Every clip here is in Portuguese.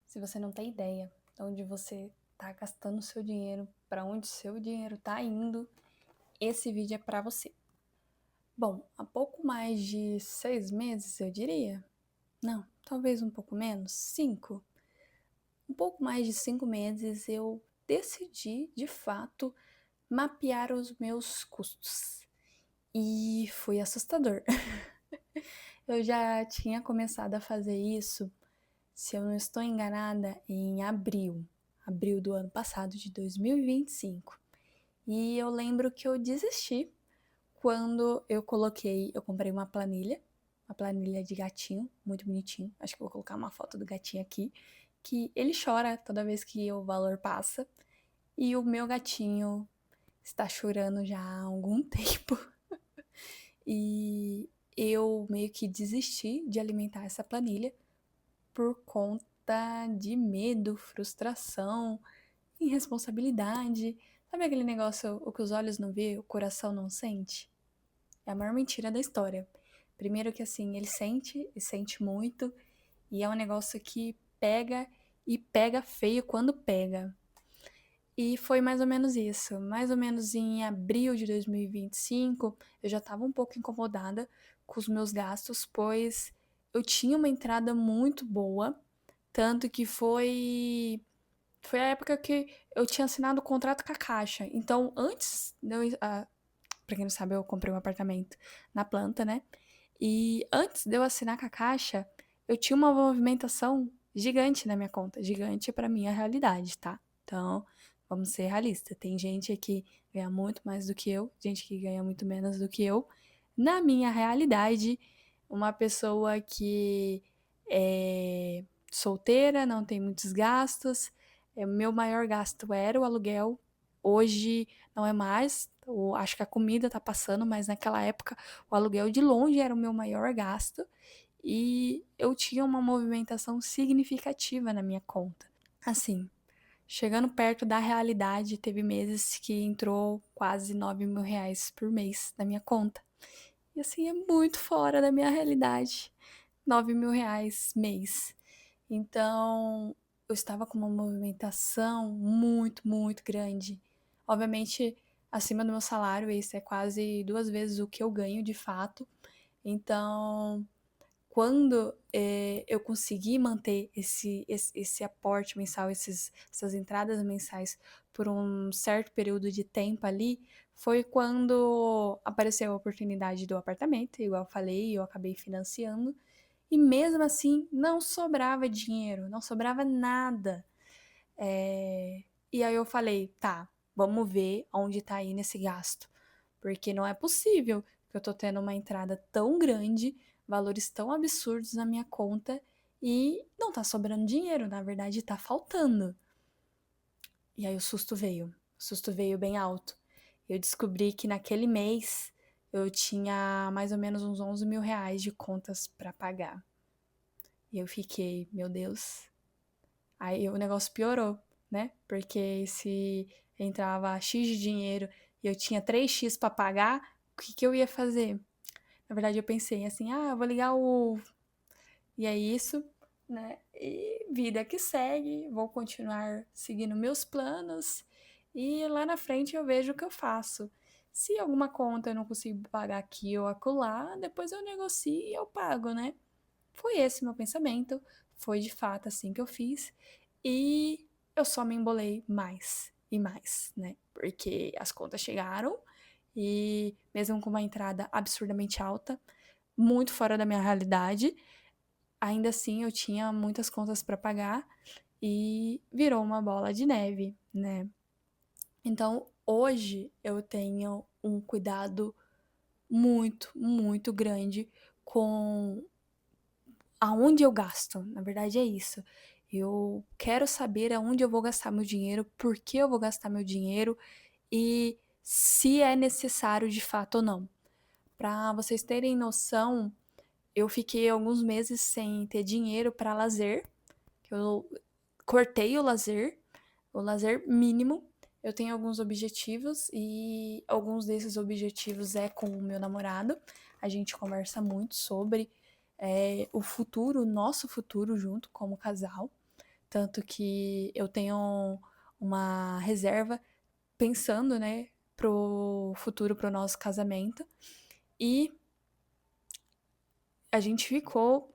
Se você não tem ideia de onde você está gastando o seu dinheiro, para onde seu dinheiro está indo, esse vídeo é para você. Bom, há pouco mais de 6 meses, eu diria. Não, talvez um pouco menos, 5. Um pouco mais de 5 meses eu decidi, de fato, mapear os meus custos. E foi assustador. Eu já tinha começado a fazer isso, se eu não estou enganada, em abril do ano passado, de 2025. E eu lembro que eu desisti quando eu comprei uma planilha de gatinho, muito bonitinho. Acho que eu vou colocar uma foto do gatinho aqui, que ele chora toda vez que o valor passa. E o meu gatinho está chorando já há algum tempo. E eu meio que desisti de alimentar essa planilha por conta de medo, frustração, irresponsabilidade. Sabe aquele negócio, o que os olhos não vê, o coração não sente? É a maior mentira da história. Primeiro que assim, ele sente, e sente muito, e é um negócio que pega e pega feio quando pega. E foi mais ou menos isso. Mais ou menos em abril de 2025, eu já estava um pouco incomodada com os meus gastos, pois eu tinha uma entrada muito boa, tanto que foi a época que eu tinha assinado o contrato com a Caixa. Então, antes de eu, pra quem não sabe, eu comprei um apartamento na planta, né? E antes de eu assinar com a Caixa, eu tinha uma movimentação gigante na minha conta. Gigante pra minha realidade, tá? Então, vamos ser realistas. Tem gente que ganha muito mais do que eu, gente que ganha muito menos do que eu. Na minha realidade, uma pessoa que é solteira, não tem muitos gastos. Meu maior gasto era o aluguel. Hoje não é mais. Acho que a comida tá passando, mas naquela época o aluguel de longe era o meu maior gasto e eu tinha uma movimentação significativa na minha conta. Assim, chegando perto da realidade, teve meses que entrou quase R$ 9.000 por mês na minha conta. E assim, é muito fora da minha realidade. R$ 9.000 mês. Então, eu estava com uma movimentação muito, muito grande. Obviamente, acima do meu salário, isso é quase 2 vezes o que eu ganho de fato. Então, quando eu consegui manter esse aporte mensal, essas entradas mensais por um certo período de tempo ali, foi quando apareceu a oportunidade do apartamento, igual eu falei, eu acabei financiando. E mesmo assim, não sobrava dinheiro, não sobrava nada. E aí eu falei, tá, vamos ver onde tá aí nesse gasto. Porque não é possível que eu tô tendo uma entrada tão grande, valores tão absurdos na minha conta e não tá sobrando dinheiro, na verdade tá faltando. E aí o susto veio bem alto. Eu descobri que naquele mês eu tinha mais ou menos uns R$ 11.000 de contas para pagar. E eu fiquei, meu Deus. Aí o negócio piorou, né? Porque se entrava X de dinheiro e eu tinha 3x para pagar, o que eu ia fazer? Na verdade, eu pensei assim: ah, eu vou ligar o. E é isso, né? E vida que segue, vou continuar seguindo meus planos e lá na frente eu vejo o que eu faço. Se alguma conta eu não consigo pagar aqui ou acolá, depois eu negocio e eu pago, né? Foi esse meu pensamento, foi de fato assim que eu fiz e eu só me embolei mais e mais, né? Porque as contas chegaram e mesmo com uma entrada absurdamente alta, muito fora da minha realidade, ainda assim eu tinha muitas contas para pagar e virou uma bola de neve, né? Então, hoje eu tenho um cuidado muito, muito grande com aonde eu gasto. Na verdade é isso. Eu quero saber aonde eu vou gastar meu dinheiro, por que eu vou gastar meu dinheiro e se é necessário de fato ou não. Para vocês terem noção, eu fiquei alguns meses sem ter dinheiro para lazer. Eu cortei o lazer mínimo. Eu tenho alguns objetivos e alguns desses objetivos é com o meu namorado. A gente conversa muito sobre o futuro, o nosso futuro junto como casal. tanto que eu tenho uma reserva pensando, né, pro futuro, pro nosso casamento. E a gente ficou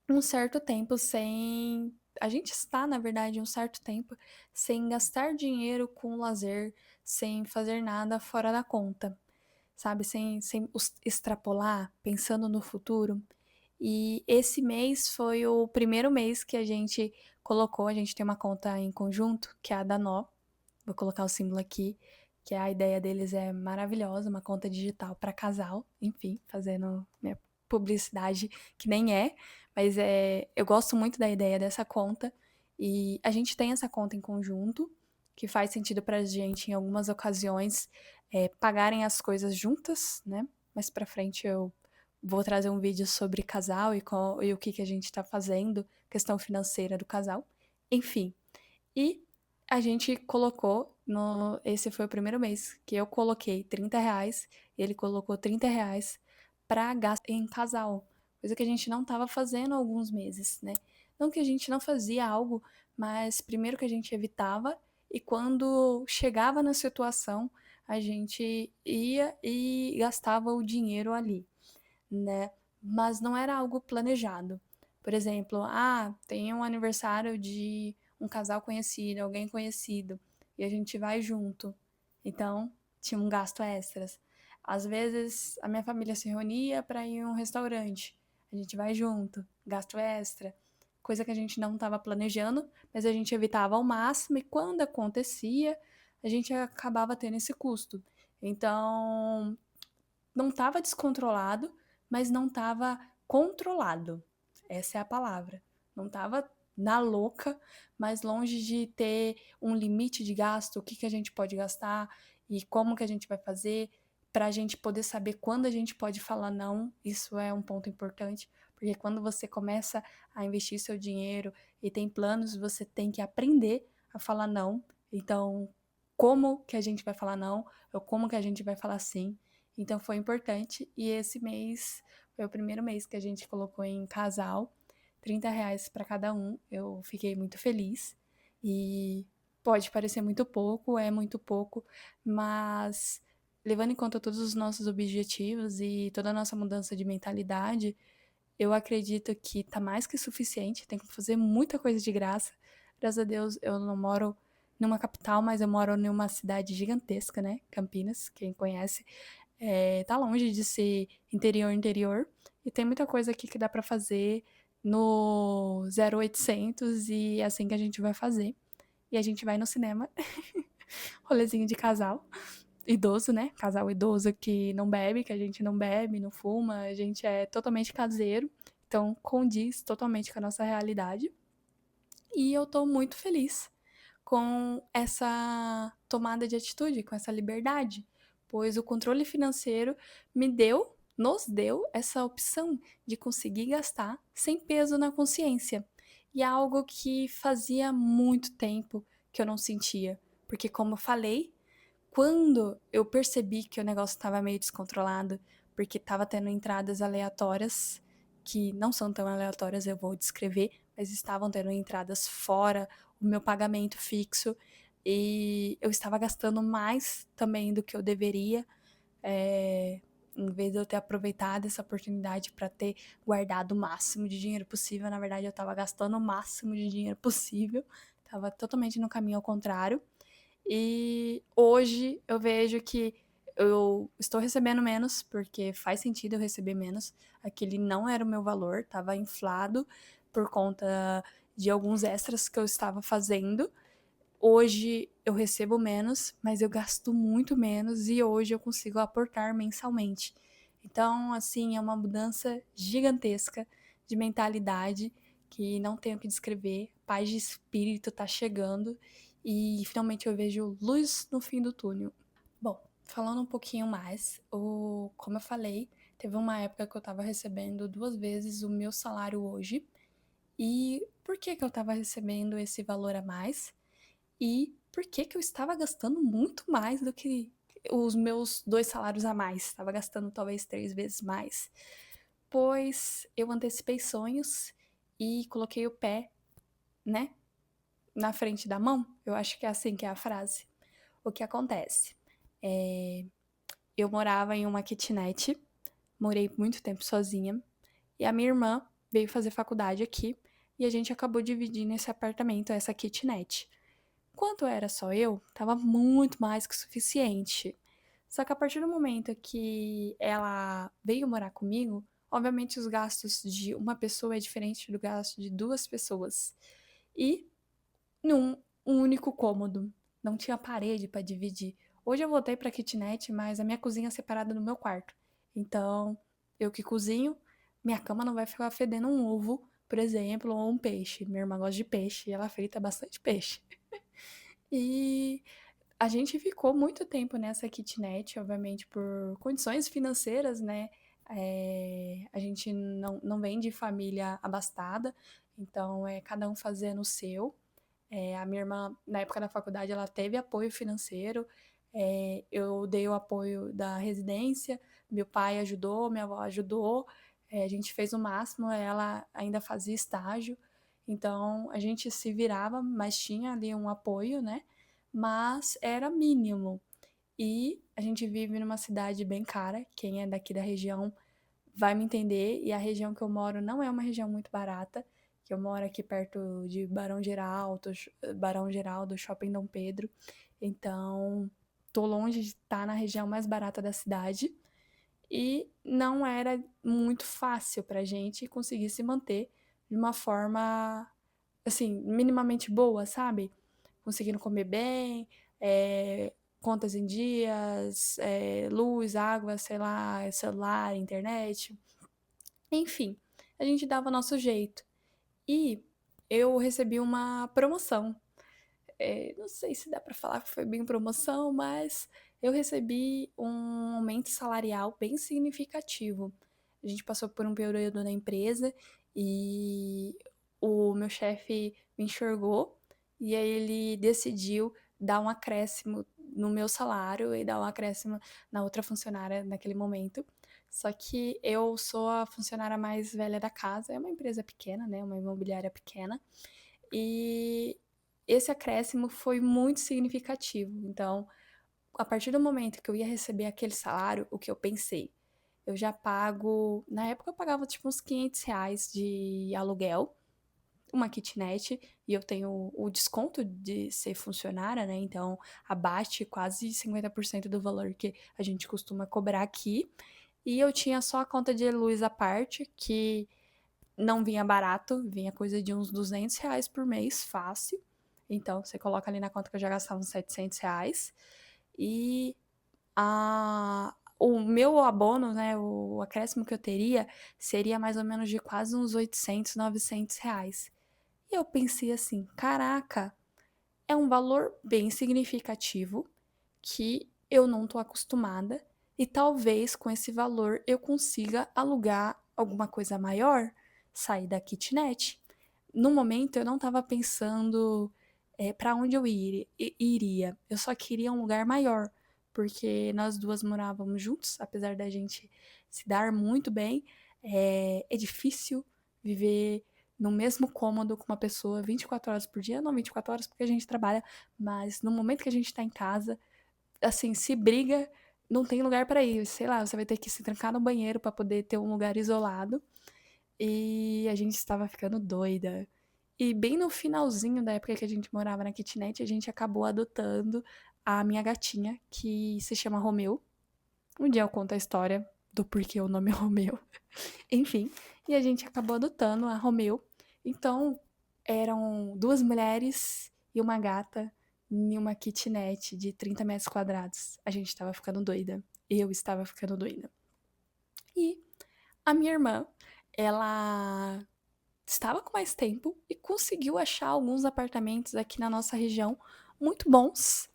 um certo tempo sem. A gente está, na verdade, um certo tempo sem gastar dinheiro com lazer, sem fazer nada fora da conta, sabe? Sem extrapolar, pensando no futuro. E esse mês foi o primeiro mês que a gente colocou. A gente tem uma conta em conjunto, que é a da Nó. Vou colocar o símbolo aqui, que a ideia deles é maravilhosa, uma conta digital para casal, enfim, fazendo minha publicidade que nem é, mas eu gosto muito da ideia dessa conta e a gente tem essa conta em conjunto, que faz sentido pra gente em algumas ocasiões pagarem as coisas juntas, né? Mais pra frente eu vou trazer um vídeo sobre casal e o que a gente tá fazendo, questão financeira do casal. Enfim, e a gente colocou, esse foi o primeiro mês que eu coloquei R$ 30, ele colocou R$ 30 para gasto em casal, coisa que a gente não estava fazendo há alguns meses, né? Não que a gente não fazia algo, mas primeiro que a gente evitava e quando chegava na situação, a gente ia e gastava o dinheiro ali, né? Mas não era algo planejado. Por exemplo, tem um aniversário de um casal conhecido, alguém conhecido, e a gente vai junto. Então, tinha um gasto extras. Às vezes, a minha família se reunia para ir a um restaurante. A gente vai junto, gasto extra. Coisa que a gente não estava planejando, mas a gente evitava ao máximo, e quando acontecia, a gente acabava tendo esse custo. Então, não estava descontrolado, mas não estava controlado. Essa é a palavra. Não estava na louca, mas longe de ter um limite de gasto, o que a gente pode gastar e como que a gente vai fazer, para a gente poder saber quando a gente pode falar não. Isso é um ponto importante, porque quando você começa a investir seu dinheiro e tem planos, você tem que aprender a falar não. Então, como que a gente vai falar não, ou como que a gente vai falar sim. Então foi importante. E esse mês foi o primeiro mês que a gente colocou em casal, R$ 30 para cada um. Eu fiquei muito feliz. E pode parecer muito pouco, é muito pouco, mas levando em conta todos os nossos objetivos e toda a nossa mudança de mentalidade, eu acredito que tá mais que suficiente. Tem que fazer muita coisa de graça. Graças a Deus, eu não moro numa capital, mas eu moro numa cidade gigantesca, né? Campinas, quem conhece. Tá longe de ser interior, e tem muita coisa aqui que dá pra fazer no 0800 e é assim que a gente vai fazer. E a gente vai no cinema, rolezinho de casal, idoso, né? Casal idoso que não bebe, que a gente não bebe, não fuma, a gente é totalmente caseiro, então condiz totalmente com a nossa realidade. E eu tô muito feliz com essa tomada de atitude, com essa liberdade, pois o controle financeiro nos deu essa opção de conseguir gastar sem peso na consciência. E é algo que fazia muito tempo que eu não sentia, porque como eu falei, quando eu percebi que o negócio estava meio descontrolado, porque estava tendo entradas aleatórias, que não são tão aleatórias, eu vou descrever, mas estavam tendo entradas fora o meu pagamento fixo, e eu estava gastando mais também do que eu deveria, em vez de eu ter aproveitado essa oportunidade para ter guardado o máximo de dinheiro possível, na verdade eu estava gastando o máximo de dinheiro possível, estava totalmente no caminho ao contrário. E hoje eu vejo que eu estou recebendo menos, porque faz sentido eu receber menos. Aquele não era o meu valor, estava inflado por conta de alguns extras que eu estava fazendo. Hoje eu recebo menos, mas eu gasto muito menos e hoje eu consigo aportar mensalmente. Então, assim, é uma mudança gigantesca de mentalidade que não tenho o que descrever. Paz de espírito tá chegando e finalmente eu vejo luz no fim do túnel. Bom, falando um pouquinho mais, como eu falei, teve uma época que eu tava recebendo 2 vezes o meu salário hoje. E por que que eu tava recebendo esse valor a mais? E por que que eu estava gastando muito mais do que os meus 2 salários a mais? Estava gastando talvez 3 vezes mais. Pois eu antecipei sonhos e coloquei o pé, né? na frente da mão, eu acho que é assim que é a frase. O que acontece? É, eu morava em uma kitnet, morei muito tempo sozinha, e a minha irmã veio fazer faculdade aqui, e a gente acabou dividindo esse apartamento, essa kitnet. Quanto era só eu, tava muito mais que suficiente. Só que a partir do momento que ela veio morar comigo, obviamente os gastos de uma pessoa é diferente do gasto de duas pessoas. E num único cômodo. Não tinha parede para dividir. Hoje eu voltei para kitnet, mas a minha cozinha é separada do meu quarto. Então, eu que cozinho, minha cama não vai ficar fedendo um ovo, por exemplo, ou um peixe. Minha irmã gosta de peixe e ela frita bastante peixe. E a gente ficou muito tempo nessa kitnet, obviamente, por condições financeiras, né? A gente não vem de família abastada, então é cada um fazendo o seu. A minha irmã, na época da faculdade, ela teve apoio financeiro, eu dei o apoio da residência, meu pai ajudou, minha avó ajudou, a gente fez o máximo, ela ainda fazia estágio, então a gente se virava, mas tinha ali um apoio, né? Mas era mínimo. E a gente vive numa cidade bem cara, quem é daqui da região vai me entender, e a região que eu moro não é uma região muito barata, que eu moro aqui perto de Barão Geraldo, Shopping Dom Pedro, então tô longe de estar na região mais barata da cidade, e não era muito fácil pra gente conseguir se manter de uma forma, assim, minimamente boa, sabe? Conseguindo comer bem, contas em dias, luz, água, sei lá, celular, internet. Enfim, a gente dava nosso jeito. E eu recebi uma promoção. Não sei se dá pra falar que foi bem promoção, mas eu recebi um aumento salarial bem significativo. A gente passou por um período na empresa e o meu chefe me enxergou e aí ele decidiu dar um acréscimo no meu salário e dar um acréscimo na outra funcionária naquele momento. Só que eu sou a funcionária mais velha da casa, é uma empresa pequena, né, uma imobiliária pequena, e esse acréscimo foi muito significativo. Então, a partir do momento que eu ia receber aquele salário, o que eu pensei? Eu já pago. Na época eu pagava tipo uns R$ 500 de aluguel, uma kitnet, e eu tenho o desconto de ser funcionária, né? Então abate quase 50% do valor que a gente costuma cobrar aqui. E eu tinha só a conta de luz à parte, que não vinha barato, vinha coisa de uns R$ 200 por mês, fácil. Então, você coloca ali na conta que eu já gastava uns R$ 700. E o meu abono, né, o acréscimo que eu teria, seria mais ou menos de quase uns R$ 800, R$ 900. E eu pensei assim, caraca, é um valor bem significativo que eu não tô acostumada e talvez com esse valor eu consiga alugar alguma coisa maior, sair da kitnet. No momento eu não estava pensando para onde iria, eu só queria um lugar maior, porque nós duas morávamos juntos, apesar da gente se dar muito bem, é difícil viver no mesmo cômodo com uma pessoa 24 horas por dia, não 24 horas porque a gente trabalha, mas no momento que a gente tá em casa, assim, se briga, não tem lugar pra ir. Sei lá, você vai ter que se trancar no banheiro pra poder ter um lugar isolado. E a gente estava ficando doida. E bem no finalzinho da época que a gente morava na kitnet, a gente acabou adotando a minha gatinha, que se chama Romeu. Um dia eu conto a história do porquê o nome é Romeu. Enfim, e a gente acabou adotando a Romeu. Então, eram duas mulheres e uma gata em uma kitnet de 30 metros quadrados. A gente estava ficando doida. Eu estava ficando doida. E a minha irmã, ela estava com mais tempo e conseguiu achar alguns apartamentos aqui na nossa região muito bons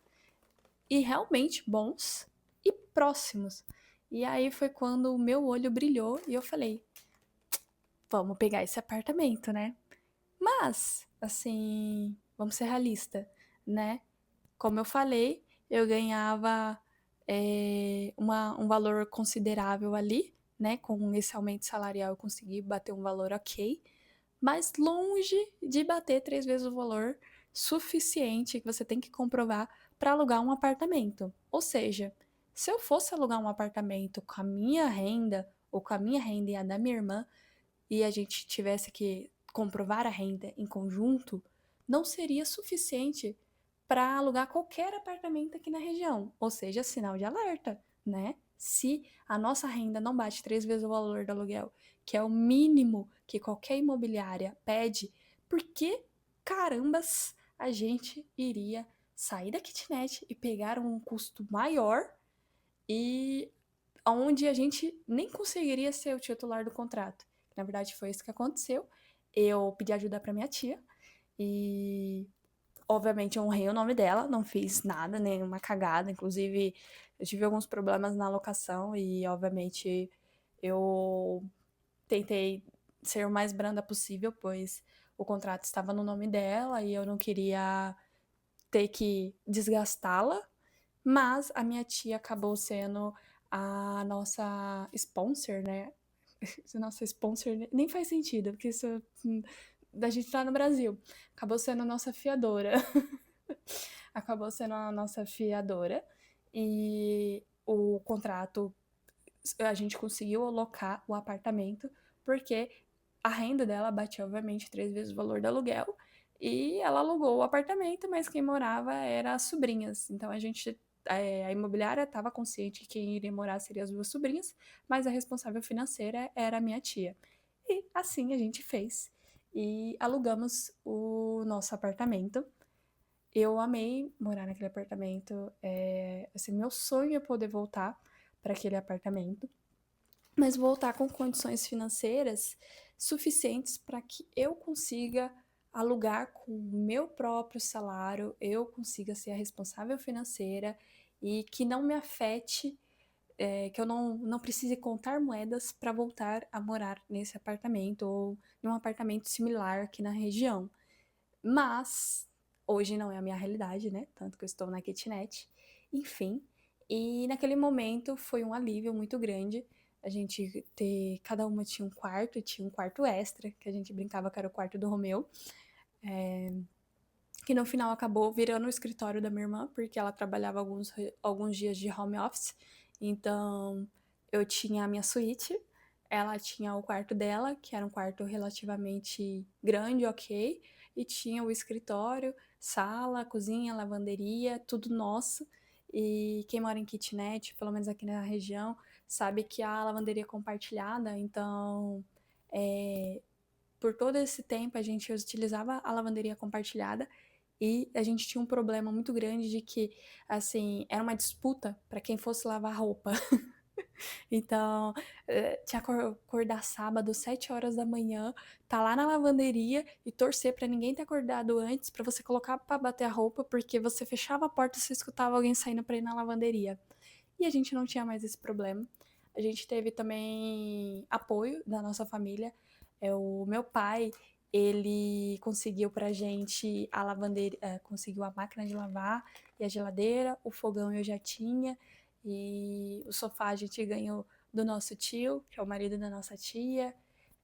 e realmente bons e próximos. E aí foi quando o meu olho brilhou e eu falei: vamos pegar esse apartamento, né? Mas, assim, vamos ser realistas, né? Como eu falei, eu ganhava um valor considerável ali, né? Com esse aumento salarial eu consegui bater um valor ok, mas longe de bater 3 vezes o valor suficiente que você tem que comprovar para alugar um apartamento. Ou seja, se eu fosse alugar um apartamento com a minha renda, ou com a minha renda e a da minha irmã, e a gente tivesse que comprovar a renda em conjunto, não seria suficiente para alugar qualquer apartamento aqui na região. Ou seja, sinal de alerta, né? Se a nossa renda não bate 3 vezes o valor do aluguel, que é o mínimo que qualquer imobiliária pede, por que carambas a gente iria sair da kitnet e pegar um custo maior e onde a gente nem conseguiria ser o titular do contrato? Na verdade, foi isso que aconteceu. Eu pedi ajuda para minha tia e, obviamente, eu honrei o nome dela, não fiz nada, nenhuma cagada. Inclusive, eu tive alguns problemas na locação e, obviamente, eu tentei ser o mais branda possível, pois o contrato estava no nome dela e eu não queria ter que desgastá-la, mas a minha tia acabou sendo a nossa sponsor, né? Nossa sponsor nem faz sentido, porque isso da gente tá no Brasil. Acabou sendo a nossa fiadora. Acabou sendo a nossa fiadora e o contrato a gente conseguiu alocar o apartamento porque a renda dela batia obviamente 3 vezes o valor do aluguel e ela alugou o apartamento, mas quem morava era as sobrinhas. Então a imobiliária estava consciente que quem iria morar seria as duas sobrinhas, mas a responsável financeira era a minha tia. E assim a gente fez e alugamos o nosso apartamento. Eu amei morar naquele apartamento. Assim, meu sonho é poder voltar para aquele apartamento, mas voltar com condições financeiras suficientes para que eu consiga alugar com o meu próprio salário, eu consiga ser a responsável financeira e que não me afete, que eu não precise contar moedas para voltar a morar nesse apartamento ou em um apartamento similar aqui na região. Mas hoje não é a minha realidade, né? Tanto que eu estou na kitnet. Enfim, e naquele momento foi um alívio muito grande a gente ter. Cada uma tinha um quarto e tinha um quarto extra, que a gente brincava que era o quarto do Romeu, que no final acabou virando o escritório da minha irmã, porque ela trabalhava alguns dias de home office. Então eu tinha a minha suíte, ela tinha o quarto dela, que era um quarto relativamente grande, ok, e tinha o escritório, sala, cozinha, lavanderia, tudo nosso. E quem mora em kitnet, pelo menos aqui na região, sabe que a lavanderia é compartilhada, então por todo esse tempo a gente utilizava a lavanderia compartilhada e a gente tinha um problema muito grande de que, assim, era uma disputa para quem fosse lavar roupa. Então, tinha que acordar sábado, 7 horas da manhã, tá lá na lavanderia e torcer para ninguém ter acordado antes, para você colocar para bater a roupa, porque você fechava a porta e você escutava alguém saindo para ir na lavanderia. E a gente não tinha mais esse problema. A gente teve também apoio da nossa família. O meu pai, ele conseguiu pra gente a lavanderia, conseguiu a máquina de lavar e a geladeira, o fogão eu já tinha, e o sofá a gente ganhou do nosso tio, que é o marido da nossa tia.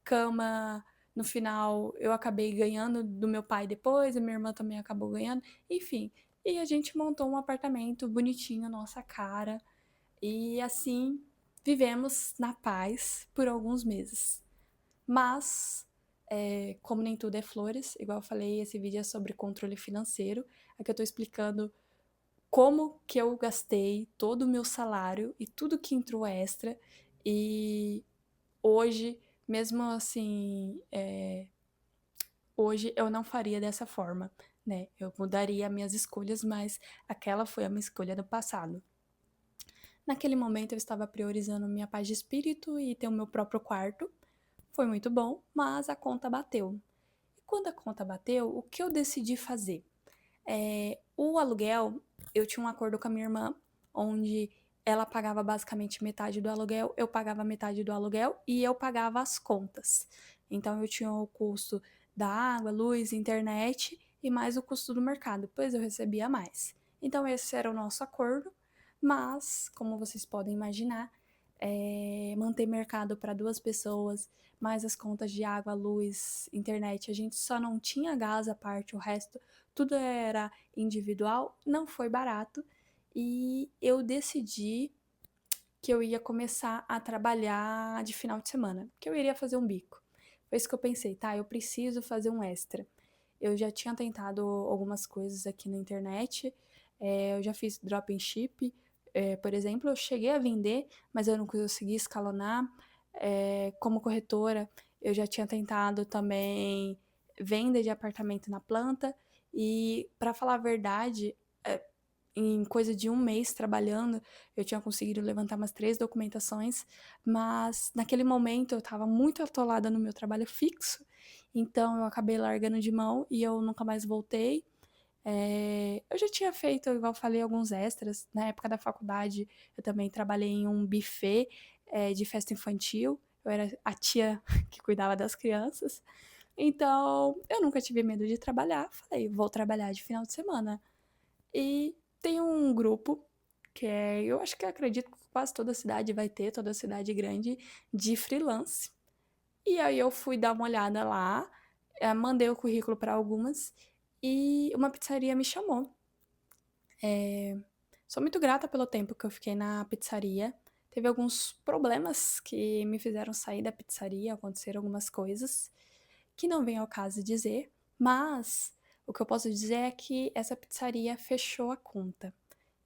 Cama, no final, eu acabei ganhando do meu pai depois, a minha irmã também acabou ganhando, enfim. E a gente montou um apartamento bonitinho, nossa cara, e assim vivemos na paz por alguns meses. Mas, como nem tudo é flores, igual eu falei, esse vídeo é sobre controle financeiro. Aqui eu tô explicando como que eu gastei todo o meu salário e tudo que entrou extra. E hoje, mesmo assim, hoje eu não faria dessa forma, né? Eu mudaria minhas escolhas, mas aquela foi a minha escolha do passado. Naquele momento eu estava priorizando minha paz de espírito e ter o meu próprio quarto. Foi muito bom, mas a conta bateu. E quando a conta bateu, o que eu decidi fazer? O aluguel, eu tinha um acordo com a minha irmã, onde ela pagava basicamente metade do aluguel, eu pagava metade do aluguel e eu pagava as contas. Então eu tinha o custo da água, luz, internet e mais o custo do mercado, pois eu recebia mais. Então esse era o nosso acordo, mas, como vocês podem imaginar, manter mercado para 2 pessoas, mais as contas de água, luz, internet. A gente só não tinha gás à parte, o resto tudo era individual, não foi barato. E eu decidi que eu ia começar a trabalhar de final de semana, que eu iria fazer um bico. Foi isso que eu pensei, tá? Eu preciso fazer um extra. Eu já tinha tentado algumas coisas aqui na internet, eu já fiz drop and ship, por exemplo, eu cheguei a vender, mas eu não consegui escalonar. Como corretora, eu já tinha tentado também venda de apartamento na planta, e para falar a verdade, em coisa de um mês trabalhando, eu tinha conseguido levantar umas 3 documentações, mas naquele momento eu estava muito atolada no meu trabalho fixo, então eu acabei largando de mão e eu nunca mais voltei. Eu já tinha feito, igual eu falei, alguns extras. Na época da faculdade, eu também trabalhei em um buffet, de festa infantil. Eu era a tia que cuidava das crianças. Então, eu nunca tive medo de trabalhar. Falei, vou trabalhar de final de semana. E tem um grupo eu acho que acredito que quase toda cidade vai ter, toda cidade grande, de freelance. E aí eu fui dar uma olhada lá, mandei o currículo para algumas e uma pizzaria me chamou. Sou muito grata pelo tempo que eu fiquei na pizzaria. Teve alguns problemas que me fizeram sair da pizzaria, aconteceram algumas coisas que não vem ao caso dizer, mas o que eu posso dizer é que essa pizzaria fechou a conta.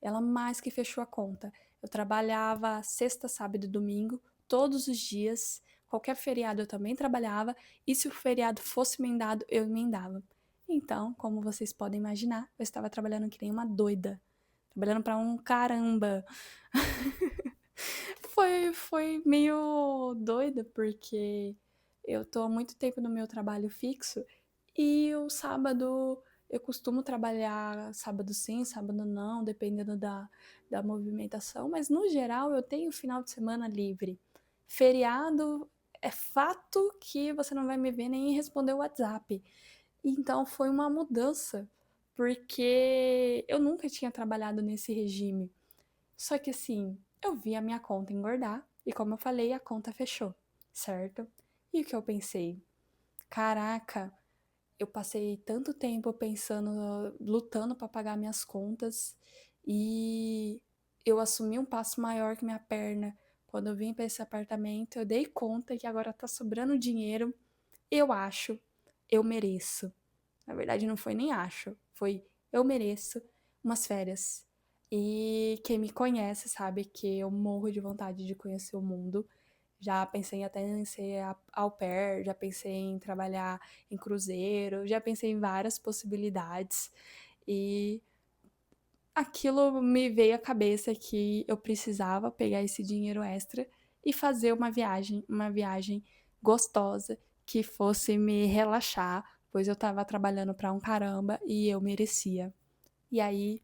Ela mais que fechou a conta. Eu trabalhava sexta, sábado e domingo, todos os dias. Qualquer feriado eu também trabalhava. E se o feriado fosse emendado, eu emendava. Então, como vocês podem imaginar, eu estava trabalhando que nem uma doida. Trabalhando para um caramba. Foi meio doida, porque eu tô há muito tempo no meu trabalho fixo e o sábado eu costumo trabalhar sábado sim, sábado não, dependendo da movimentação, mas no geral eu tenho final de semana livre. Feriado é fato que você não vai me ver nem responder o WhatsApp. Então foi uma mudança, porque eu nunca tinha trabalhado nesse regime. Só que assim, eu vi a minha conta engordar e, como eu falei, a conta fechou, certo? E o que eu pensei? Caraca, eu passei tanto tempo pensando, lutando para pagar minhas contas e eu assumi um passo maior que minha perna. Quando eu vim para esse apartamento, eu dei conta que agora tá sobrando dinheiro. Eu acho, eu mereço. Na verdade, não foi nem acho, foi eu mereço umas férias. E quem me conhece sabe que eu morro de vontade de conhecer o mundo. Já pensei até em ser au pair, já pensei em trabalhar em cruzeiro, já pensei em várias possibilidades. E aquilo me veio à cabeça que eu precisava pegar esse dinheiro extra e fazer uma viagem gostosa que fosse me relaxar, pois eu estava trabalhando para um caramba e eu merecia. E aí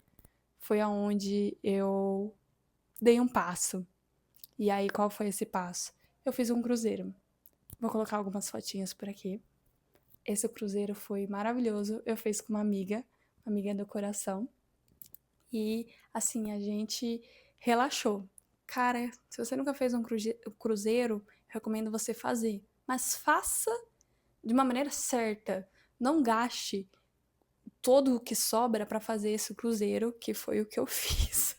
foi aonde eu dei um passo. E aí qual foi esse passo? Eu fiz um cruzeiro. Vou colocar algumas fotinhas por aqui. Esse cruzeiro foi maravilhoso. Eu fiz com uma amiga do coração. E assim, a gente relaxou. Cara, se você nunca fez um cruzeiro, recomendo você fazer. Mas faça de uma maneira certa. Não gaste todo o que sobra para fazer esse cruzeiro, que foi o que eu fiz.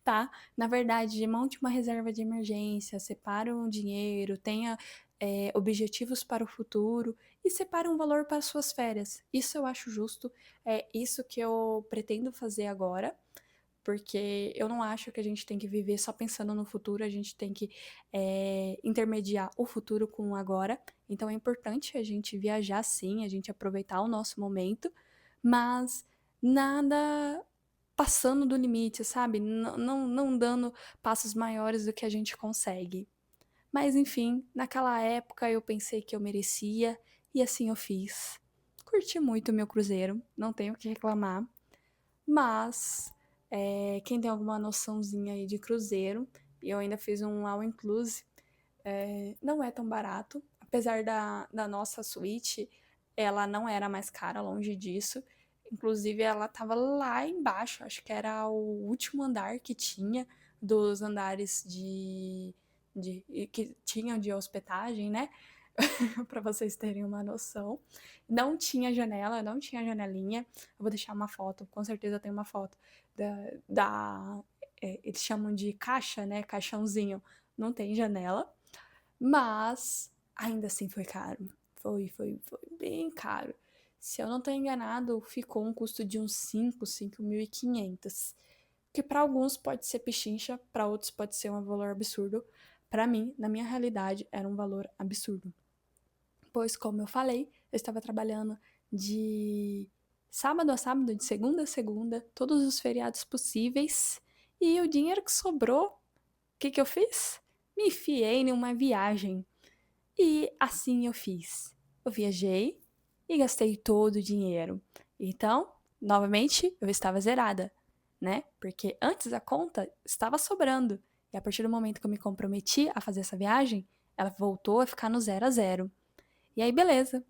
Tá? Na verdade, monte uma reserva de emergência, separe um dinheiro, tenha objetivos para o futuro e separe um valor para suas férias. Isso eu acho justo, é isso que eu pretendo fazer agora, porque eu não acho que a gente tem que viver só pensando no futuro, a gente tem que intermediar o futuro com o agora. Então é importante a gente viajar sim, a gente aproveitar o nosso momento, mas nada passando do limite, sabe? Não dando passos maiores do que a gente consegue. Mas enfim, naquela época eu pensei que eu merecia e assim eu fiz. Curti muito o meu cruzeiro, não tenho o que reclamar, mas quem tem alguma noçãozinha aí de cruzeiro, e eu ainda fiz um all inclusive, não é tão barato, apesar da nossa suíte, ela não era mais cara, longe disso. Inclusive, ela tava lá embaixo, acho que era o último andar que tinha. dos andares que tinham de hospedagem, né? Para vocês terem uma noção. Não tinha janela, não tinha janelinha. Eu vou deixar uma foto, com certeza tem uma foto eles chamam de caixa, né? Caixãozinho. Não tem janela, mas ainda assim foi caro. Foi bem caro. Se eu não estou enganado, ficou um custo de uns 5.500. Que para alguns pode ser pechincha, para outros pode ser um valor absurdo. Para mim, na minha realidade, era um valor absurdo. Pois, como eu falei, eu estava trabalhando de sábado a sábado, de segunda a segunda, todos os feriados possíveis. E o dinheiro que sobrou, o que eu fiz? Me enfiei em uma viagem. E assim eu fiz. Eu viajei e gastei todo o dinheiro. Então, novamente, eu estava zerada, né? Porque antes a conta estava sobrando. E a partir do momento que eu me comprometi a fazer essa viagem, ela voltou a ficar no 0 a 0. E aí, beleza.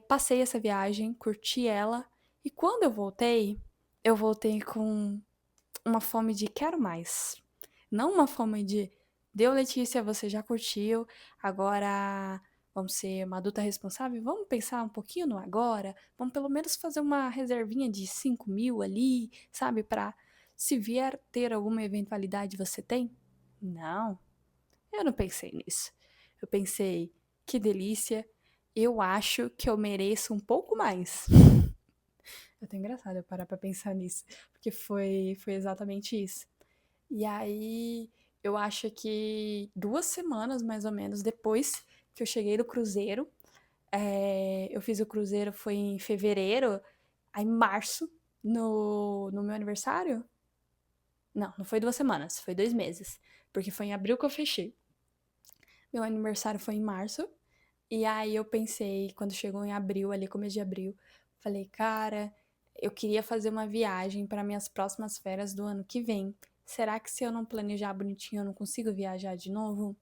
Passei essa viagem, curti ela. E quando eu voltei com uma fome de quero mais. Não uma fome de deu, Letícia, você já curtiu, agora vamos ser uma adulta responsável, vamos pensar um pouquinho no agora, vamos pelo menos fazer uma reservinha de 5.000 ali, sabe, pra se vier ter alguma eventualidade você tem? Não, eu não pensei nisso. Eu pensei, que delícia, eu acho que eu mereço um pouco mais. É até engraçado eu parar pra pensar nisso, porque foi exatamente isso. E aí, eu acho que 2 semanas, mais ou menos, depois que eu cheguei do cruzeiro, eu fiz o cruzeiro foi em fevereiro, aí em março, no meu aniversário. Não, não foi 2 semanas, foi 2 meses, porque foi em abril que eu fechei. Meu aniversário foi em março, e aí eu pensei, quando chegou em abril, ali, começo de abril, falei, cara, eu queria fazer uma viagem para minhas próximas férias do ano que vem. Será que se eu não planejar bonitinho eu não consigo viajar de novo?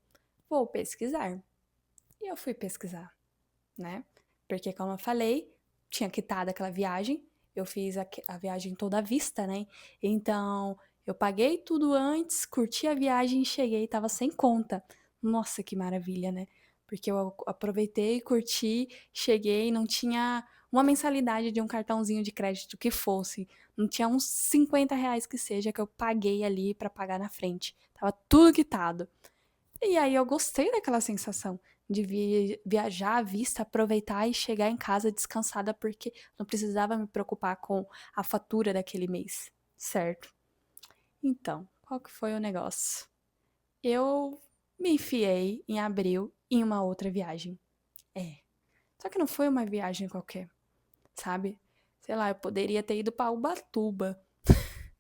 Vou pesquisar. E eu fui pesquisar, né? Porque, como eu falei, tinha quitado aquela viagem, eu fiz a viagem toda à vista, né? Então, eu paguei tudo antes, curti a viagem, cheguei e tava sem conta. Nossa, que maravilha, né? Porque eu aproveitei, curti, cheguei, não tinha uma mensalidade de um cartãozinho de crédito que fosse. Não tinha uns R$ 50 que seja que eu paguei ali pra pagar na frente. Tava tudo quitado. E aí eu gostei daquela sensação de viajar à vista, aproveitar e chegar em casa descansada porque não precisava me preocupar com a fatura daquele mês, certo? Então, qual que foi o negócio? Eu me enfiei em abril em uma outra viagem. É. Só que não foi uma viagem qualquer, sabe? Sei lá, eu poderia ter ido para Ubatuba.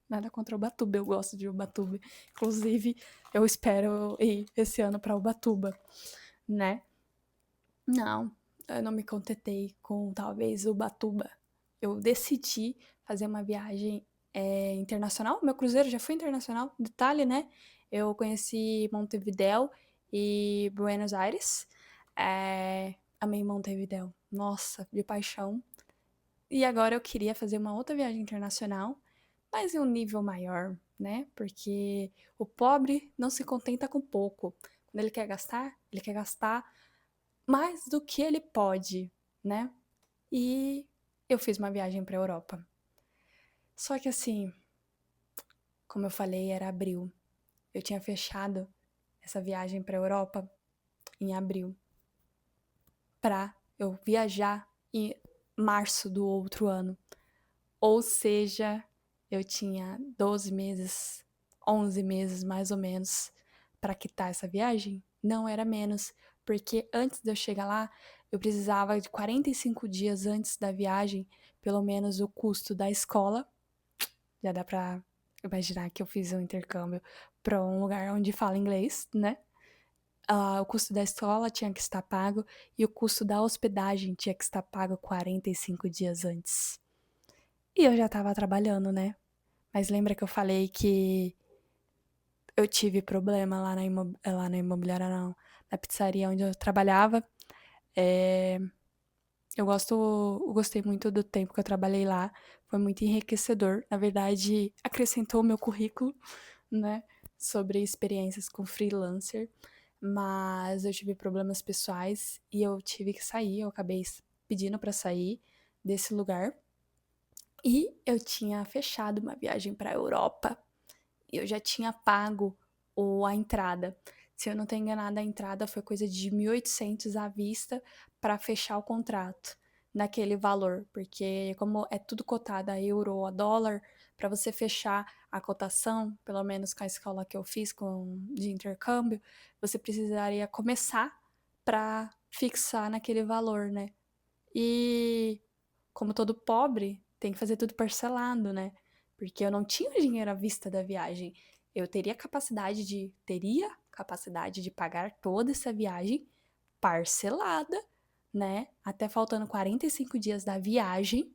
Nada contra Ubatuba, eu gosto de Ubatuba. Inclusive, eu espero ir esse ano para Ubatuba, né? Não, eu não me contentei com talvez Ubatuba. Eu decidi fazer uma viagem internacional. Meu cruzeiro já foi internacional. Detalhe, né? Eu conheci Montevidéu e Buenos Aires. Amei Montevidéu. Nossa, de paixão. E agora eu queria fazer uma outra viagem internacional, mas em um nível maior, né? Porque o pobre não se contenta com pouco. Quando ele quer gastar mais do que ele pode, né? E eu fiz uma viagem para a Europa. Só que assim, como eu falei, era abril. Eu tinha fechado essa viagem para a Europa em abril, para eu viajar em março do outro ano. Ou seja, eu tinha 12 meses, 11 meses mais ou menos para quitar essa viagem. Não era menos, porque antes de eu chegar lá, eu precisava de 45 dias antes da viagem, pelo menos o custo da escola. Já dá para imaginar que eu fiz um intercâmbio para um lugar onde fala inglês, né? O custo da escola tinha que estar pago e o custo da hospedagem tinha que estar pago 45 dias antes. E eu já estava trabalhando, né? Mas lembra que eu falei que eu tive problema lá na imobiliária, não, na pizzaria onde eu trabalhava. É, eu gostei muito do tempo que eu trabalhei lá. Foi muito enriquecedor. Na verdade, acrescentou o meu currículo, né, sobre experiências com freelancer, mas eu tive problemas pessoais e eu tive que sair, eu acabei pedindo para sair desse lugar. E eu tinha fechado uma viagem para a Europa. Eu já tinha pago a entrada. Se eu não estou enganada, a entrada foi coisa de 1.800 à vista para fechar o contrato naquele valor, porque como é tudo cotado a euro, a dólar, para você fechar a cotação, pelo menos com a escola que eu fiz de intercâmbio, você precisaria começar para fixar naquele valor, né? E como todo pobre, tem que fazer tudo parcelado, né? Porque eu não tinha dinheiro à vista da viagem. Eu teria capacidade de pagar toda essa viagem parcelada, né? Até faltando 45 dias da viagem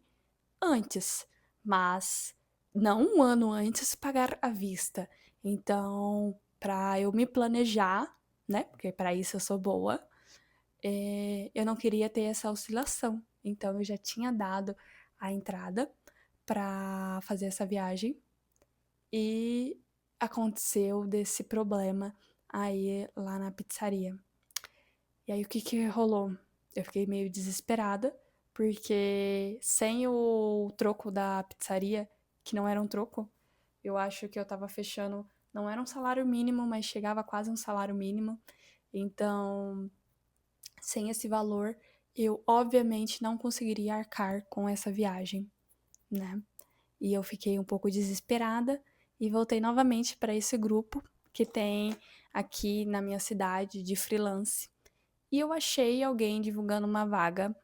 antes, mas não um ano antes pagar à vista. Então, para eu me planejar, né? Porque para isso eu sou boa, eu não queria ter essa oscilação. Então, eu já tinha dado a entrada para fazer essa viagem e aconteceu desse problema aí lá na pizzaria. E aí, o que que rolou? Eu fiquei meio desesperada, porque sem o troco da pizzaria, que não era um troco, eu acho que eu tava fechando, não era um salário mínimo, mas chegava quase um salário mínimo. Então, sem esse valor, eu obviamente não conseguiria arcar com essa viagem, né? E eu fiquei um pouco desesperada e voltei novamente para esse grupo que tem aqui na minha cidade de freelance. E eu achei alguém divulgando uma vaga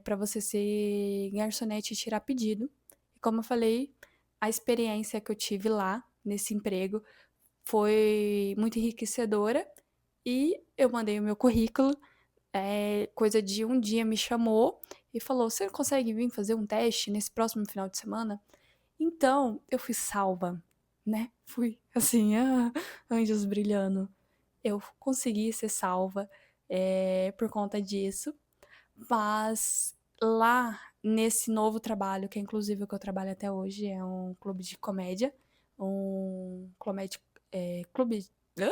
para você ser garçonete e tirar pedido. E como eu falei, a experiência que eu tive lá nesse emprego foi muito enriquecedora e eu mandei o meu currículo. Coisa de um dia me chamou e falou: Você consegue vir fazer um teste nesse próximo final de semana? Então eu fui salva, né? Fui assim, anjos brilhando. Eu consegui ser salva por conta disso, mas lá nesse novo trabalho, que é inclusive o que eu trabalho até hoje, é um clube de comédia, um clube. Hã?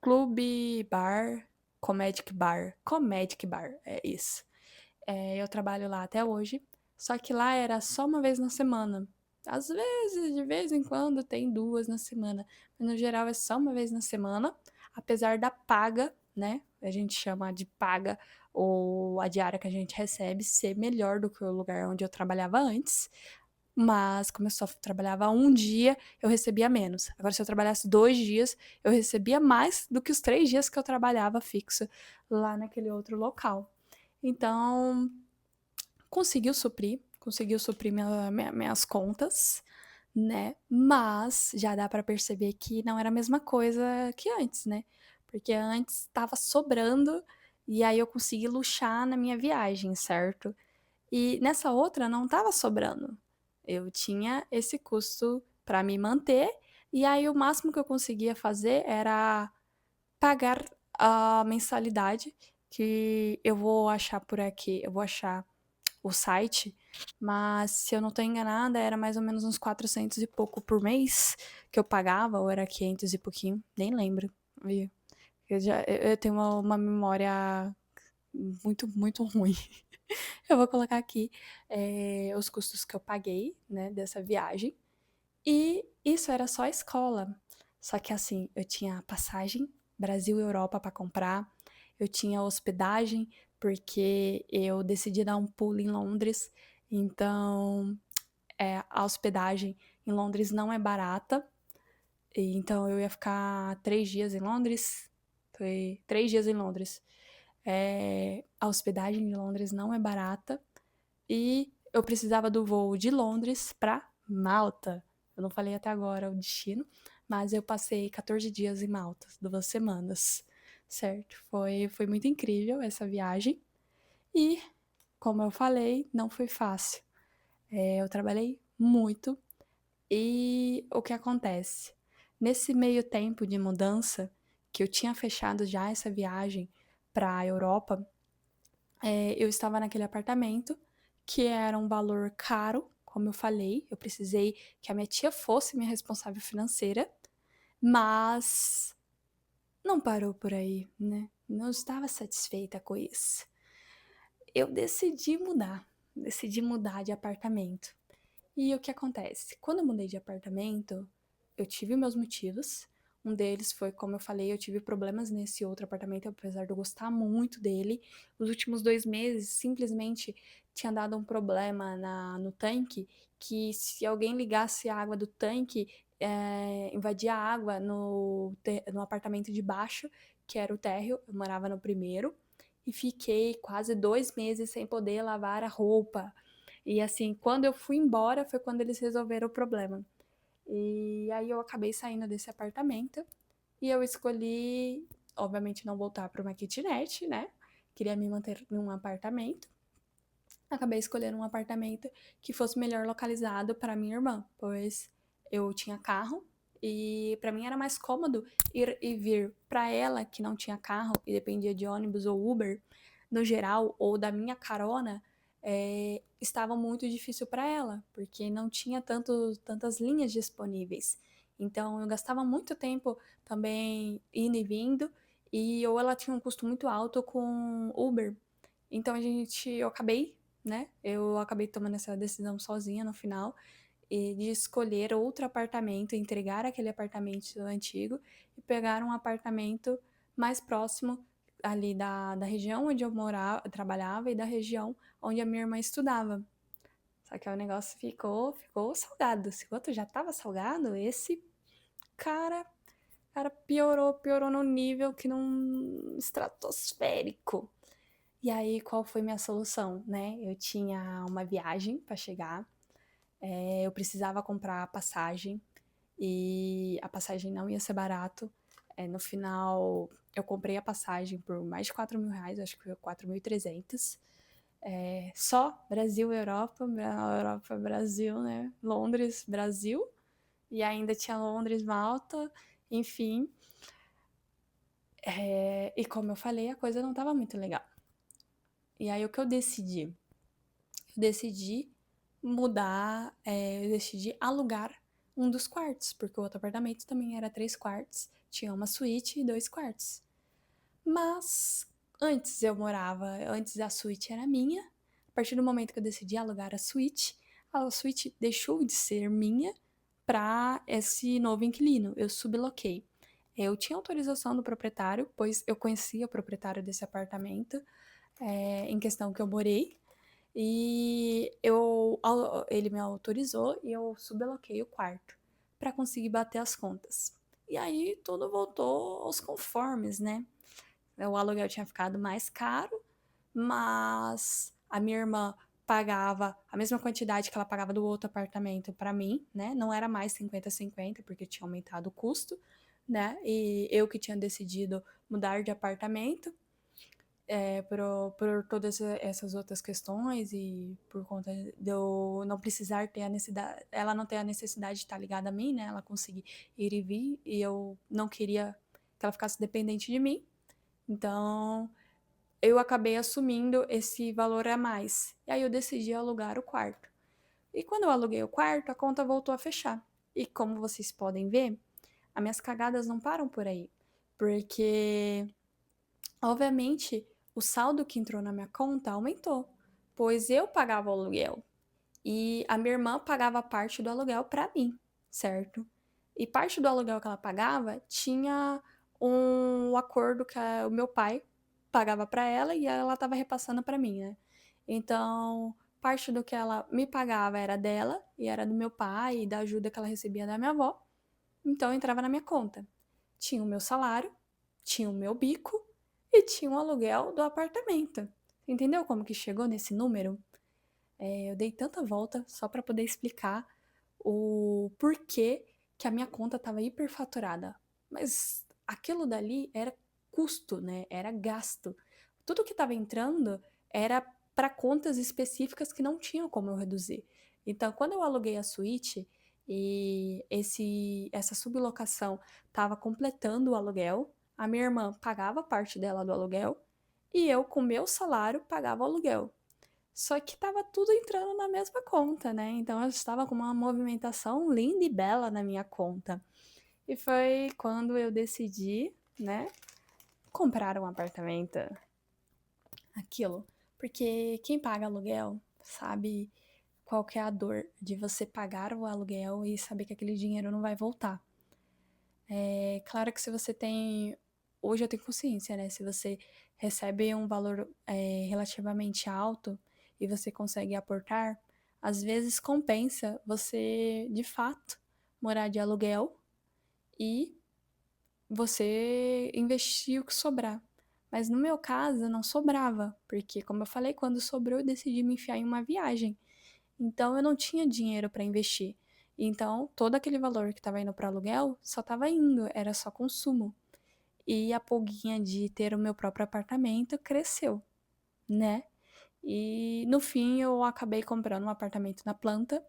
Clube bar, Comedic Bar, é isso. Eu trabalho lá até hoje, só que lá era só uma vez na semana. Às vezes, de vez em quando, tem duas na semana, mas no geral é só uma vez na semana, apesar da paga, né? A gente chama de paga ou a diária que a gente recebe ser melhor do que o lugar onde eu trabalhava antes. Mas como eu só trabalhava um dia, eu recebia menos. Agora, se eu trabalhasse 2 dias, eu recebia mais do que os 3 dias que eu trabalhava fixo lá naquele outro local. Então, conseguiu suprir minhas contas, né? Mas já dá para perceber que não era a mesma coisa que antes, né? Porque antes estava sobrando e aí eu consegui luxar na minha viagem, certo? E nessa outra não estava sobrando. Eu tinha esse custo para me manter, e aí o máximo que eu conseguia fazer era pagar a mensalidade, que eu vou achar por aqui, eu vou achar o site, mas se eu não estou enganada, era mais ou menos uns 400 e pouco por mês que eu pagava, ou era 500 e pouquinho, nem lembro, viu? Eu tenho uma memória muito, muito ruim. Eu vou colocar aqui os custos que eu paguei, né, dessa viagem. E isso era só a escola. Só que assim, eu tinha passagem Brasil e Europa para comprar, eu tinha hospedagem, porque eu decidi dar um pulo em Londres. Então, a hospedagem em Londres não é barata. E então eu ia ficar 3 dias em Londres. Foi 3 dias em Londres. A hospedagem em Londres não é barata. E eu precisava do voo de Londres para Malta. Eu não falei até agora o destino, mas eu passei 14 dias em Malta, 2 semanas, certo? Foi muito incrível essa viagem. E, como eu falei, não foi fácil. Eu trabalhei muito. E o que acontece? Nesse meio tempo de mudança, que eu tinha fechado já essa viagem para a Europa, eu estava naquele apartamento que era um valor caro como eu falei, eu precisei que a minha tia fosse minha responsável financeira, mas não parou por aí, né? Não estava satisfeita com isso. Eu decidi mudar de apartamento. E o que acontece? Quando eu mudei de apartamento, eu tive meus motivos. Um deles foi, como eu falei, eu tive problemas nesse outro apartamento, apesar de eu gostar muito dele. Os últimos 2 meses, simplesmente tinha dado um problema no tanque, que se alguém ligasse a água do tanque, invadia a água no apartamento de baixo, que era o térreo, eu morava no primeiro, e fiquei quase 2 meses sem poder lavar a roupa. E assim, quando eu fui embora foi quando eles resolveram o problema. E aí eu acabei saindo desse apartamento e eu escolhi, obviamente, não voltar para uma kitnet, né? Queria me manter num apartamento. Acabei escolhendo um apartamento que fosse melhor localizado para minha irmã, pois eu tinha carro e para mim era mais cômodo ir e vir. Para ela, que não tinha carro e dependia de ônibus ou Uber, no geral, ou da minha carona, estava muito difícil para ela, porque não tinha tantas linhas disponíveis. Então eu gastava muito tempo também indo e vindo, e ou ela tinha um custo muito alto com Uber. Então eu acabei, né? Eu acabei tomando essa decisão sozinha no final e de escolher outro apartamento, entregar aquele apartamento antigo e pegar um apartamento mais próximo ali da região onde eu morava, trabalhava e da região onde a minha irmã estudava. Só que o negócio ficou salgado. Se o outro já estava salgado, esse cara, cara piorou num nível que não estratosférico. E aí, qual foi minha solução, né? Eu tinha uma viagem para chegar, eu precisava comprar a passagem e a passagem não ia ser barato. No final, eu comprei a passagem por mais de R$ 4.000, acho que foi 4.300. Só Brasil, Europa, Europa, Brasil, né? Londres, Brasil. E ainda tinha Londres, Malta, enfim. E como eu falei, a coisa não estava muito legal. E aí, o que eu decidi? Eu decidi mudar, eu decidi alugar um dos quartos, porque o outro apartamento também era 3 quartos, tinha uma suíte e 2 quartos. Mas antes a suíte era minha. A partir do momento que eu decidi alugar a suíte deixou de ser minha para esse novo inquilino. Eu subloquei. Eu tinha autorização do proprietário, pois eu conhecia o proprietário desse apartamento, em questão que eu morei. E ele me autorizou e eu subloquei o quarto para conseguir bater as contas. E aí tudo voltou aos conformes, né? O aluguel tinha ficado mais caro, mas a minha irmã pagava a mesma quantidade que ela pagava do outro apartamento para mim, né? Não era mais 50-50, porque tinha aumentado o custo, né? E eu que tinha decidido mudar de apartamento, por todas essas outras questões e por conta de eu não precisar ter a necessidade, ela não ter a necessidade de estar ligada a mim, né? Ela conseguir ir e vir e eu não queria que ela ficasse dependente de mim. Então, eu acabei assumindo esse valor a mais. E aí eu decidi alugar o quarto. E quando eu aluguei o quarto, a conta voltou a fechar. E como vocês podem ver, as minhas cagadas não param por aí. Porque, obviamente, o saldo que entrou na minha conta aumentou, pois eu pagava o aluguel e a minha irmã pagava parte do aluguel para mim, certo? E parte do aluguel que ela pagava tinha um acordo que o meu pai pagava para ela e ela estava repassando para mim, né? Então, parte do que ela me pagava era dela e era do meu pai e da ajuda que ela recebia da minha avó. Então, entrava na minha conta. Tinha o meu salário, tinha o meu bico e tinha o aluguel do apartamento. Entendeu como que chegou nesse número? Eu dei tanta volta só para poder explicar o porquê que a minha conta estava hiperfaturada. Mas aquilo dali era custo, né? Era gasto. Tudo que estava entrando era para contas específicas que não tinham como eu reduzir. Então, quando eu aluguei a suíte e essa sublocação estava completando o aluguel, a minha irmã pagava parte dela do aluguel e eu, com meu salário, pagava o aluguel. Só que estava tudo entrando na mesma conta, né? Então eu estava com uma movimentação linda e bela na minha conta. E foi quando eu decidi, né, comprar um apartamento. Aquilo. Porque quem paga aluguel sabe qual que é a dor de você pagar o aluguel e saber que aquele dinheiro não vai voltar. É claro que se você tem. Hoje eu tenho consciência, né? Se você recebe um valor relativamente alto e você consegue aportar, às vezes compensa você, de fato, morar de aluguel e você investir o que sobrar. Mas no meu caso, não sobrava, porque, como eu falei, quando sobrou, eu decidi me enfiar em uma viagem. Então, eu não tinha dinheiro para investir. Então, todo aquele valor que estava indo para aluguel só estava indo, era só consumo. E a pulguinha de ter o meu próprio apartamento cresceu, né? E no fim, eu acabei comprando um apartamento na planta,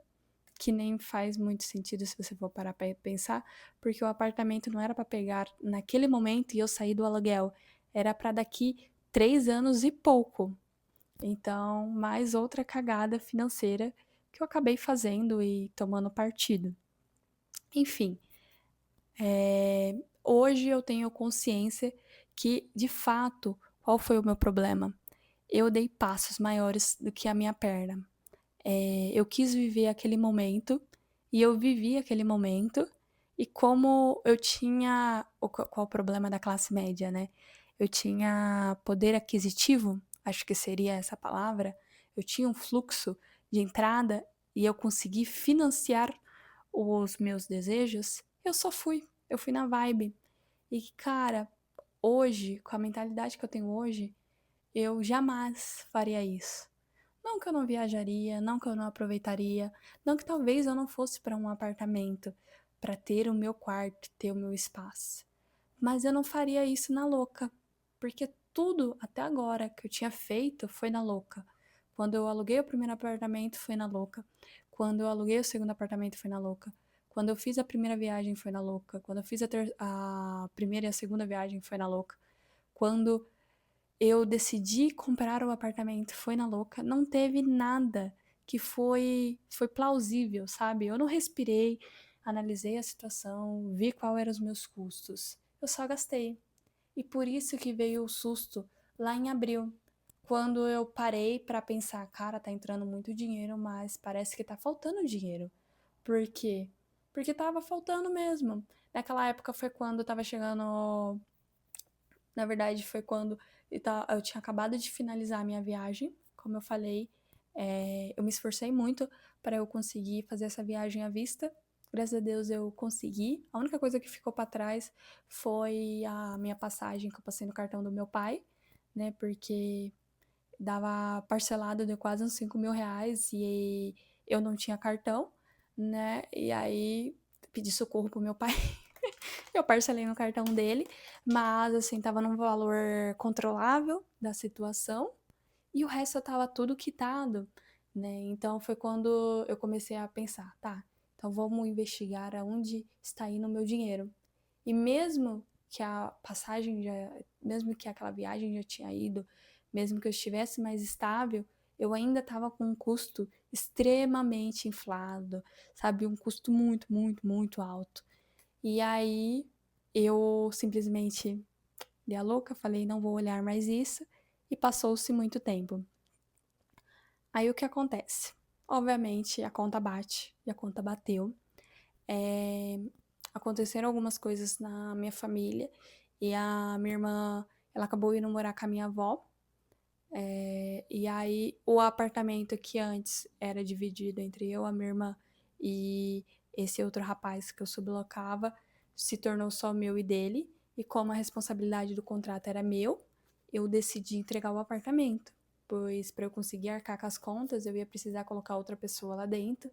que nem faz muito sentido se você for parar para pensar, porque o apartamento não era para pegar naquele momento e eu sair do aluguel, era para daqui 3 anos e pouco. Então, mais outra cagada financeira que eu acabei fazendo e tomando partido. Enfim, hoje eu tenho consciência que, de fato, qual foi o meu problema? Eu dei passos maiores do que a minha perna. Eu quis viver aquele momento e eu vivi aquele momento. E como eu tinha. Qual o problema da classe média, né? Eu tinha poder aquisitivo, acho que seria essa palavra. Eu tinha um fluxo de entrada e eu consegui financiar os meus desejos. Eu só fui. Eu fui na vibe. E, cara, hoje, com a mentalidade que eu tenho hoje, eu jamais faria isso. Não que eu não viajaria, não que eu não aproveitaria, não que talvez eu não fosse para um apartamento para ter o meu quarto, ter o meu espaço. Mas eu não faria isso na louca, porque tudo até agora que eu tinha feito foi na louca. Quando eu aluguei o primeiro apartamento foi na louca. Quando eu aluguei o segundo apartamento foi na louca. Quando eu fiz a primeira viagem foi na louca. Quando eu fiz a primeira e a segunda viagem foi na louca. Quando eu decidi comprar o apartamento, foi na louca, não teve nada que foi plausível, sabe? Eu não respirei, analisei a situação, vi qual eram os meus custos. Eu só gastei. E por isso que veio o susto lá em abril, quando eu parei para pensar, cara, tá entrando muito dinheiro, mas parece que tá faltando dinheiro. Por quê? Porque tava faltando mesmo. Naquela época foi quando tava chegando, na verdade, foi quando eu tinha acabado de finalizar a minha viagem. Como eu falei, eu me esforcei muito para eu conseguir fazer essa viagem à vista. Graças a Deus eu consegui. A única coisa que ficou para trás foi a minha passagem que eu passei no cartão do meu pai, né? Porque dava parcelado de quase uns R$ 5.000 e eu não tinha cartão, né? E aí pedi socorro pro meu pai. Eu parcelei no cartão dele, mas assim, tava num valor controlável da situação e o resto tava tudo quitado, né? Então foi quando eu comecei a pensar, tá, então vamos investigar aonde está indo o meu dinheiro. E mesmo que a passagem já, mesmo que aquela viagem já tinha ido, mesmo que eu estivesse mais estável, eu ainda estava com um custo extremamente inflado, sabe? Um custo muito, muito, muito alto. E aí eu simplesmente dei a louca, falei, não vou olhar mais isso, e passou-se muito tempo. Aí o que acontece? Obviamente a conta bate, e a conta bateu. É, Aconteceram algumas coisas na minha família, e a minha irmã, ela acabou indo morar com a minha avó. E aí o apartamento que antes era dividido entre eu, a minha irmã e esse outro rapaz que eu sublocava, se tornou só meu e dele. E como a responsabilidade do contrato era meu, eu decidi entregar o apartamento. Pois para eu conseguir arcar com as contas, eu ia precisar colocar outra pessoa lá dentro.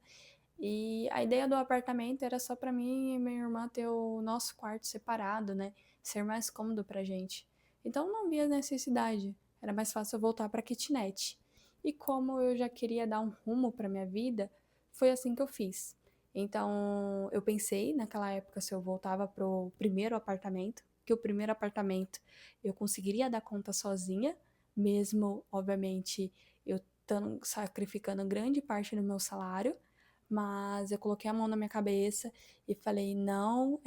E a ideia do apartamento era só para mim e minha irmã ter o nosso quarto separado, né? Ser mais cômodo pra gente. Então não via necessidade. Era mais fácil eu voltar para kitnet. E como eu já queria dar um rumo para minha vida, foi assim que eu fiz. Então, eu pensei naquela época se eu voltava pro primeiro apartamento, que o primeiro apartamento eu conseguiria dar conta sozinha, mesmo, obviamente, eu sacrificando grande parte do meu salário, mas eu coloquei a mão na minha cabeça e falei, não,